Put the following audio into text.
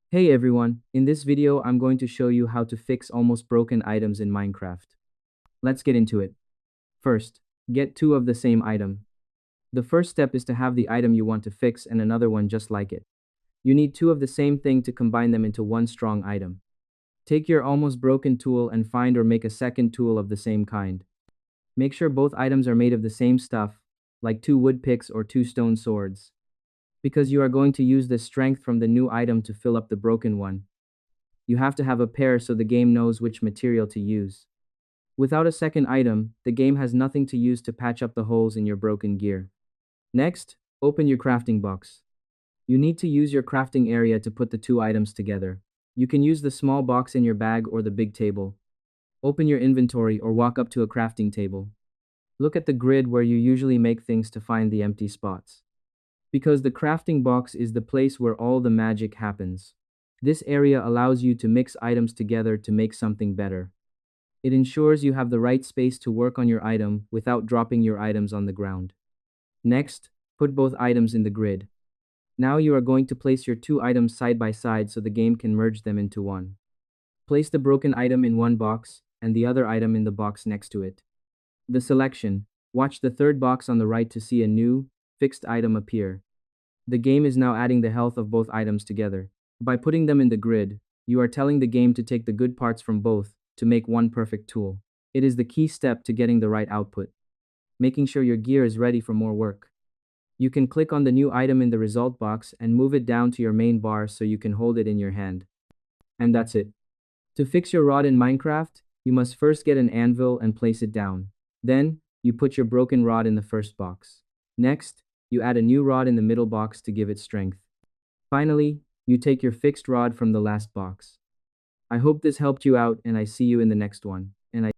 Hey everyone, in this video I'm going to show you how to fix almost broken items in Minecraft. Let's get into it. First, get two of the same item. The first step is to have the item you want to fix and another one just like it. You need two of the same thing to combine them into one strong item. Take your almost broken tool and find or make a second tool of the same kind. Make sure both items are made of the same stuff, like two wood picks or two stone swords, because you are going to use the strength from the new item to fill up the broken one. You have to have a pair so the game knows which material to use. Without a second item, the game has nothing to use to patch up the holes in your broken gear. Next, open your crafting box. You need to use your crafting area to put the two items together. You can use the small box in your bag or the big table. Open your inventory or walk up to a crafting table. Look at the grid where you usually make things to find the empty spots. Because the crafting box is the place where all the magic happens. This area allows you to mix items together to make something better. It ensures you have the right space to work on your item without dropping your items on the ground. Next, put both items in the grid. Now you are going to place your two items side by side so the game can merge them into one. Place the broken item in one box and the other item in the box next to it. The selection. Watch the third box on the right to see a new, fixed item appear. The game is now adding the health of both items together. By putting them in the grid, you are telling the game to take the good parts from both to make one perfect tool. It is the key step to getting the right output, making sure your gear is ready for more work. You can click on the new item in the result box and move it down to your main bar so you can hold it in your hand. And that's it. To fix your rod in Minecraft, you must first get an anvil and place it down. Then, you put your broken rod in the first box. Next, you add a new rod in the middle box to give it strength. Finally, you take your fixed rod from the last box. I hope this helped you out and I see you in the next one. And I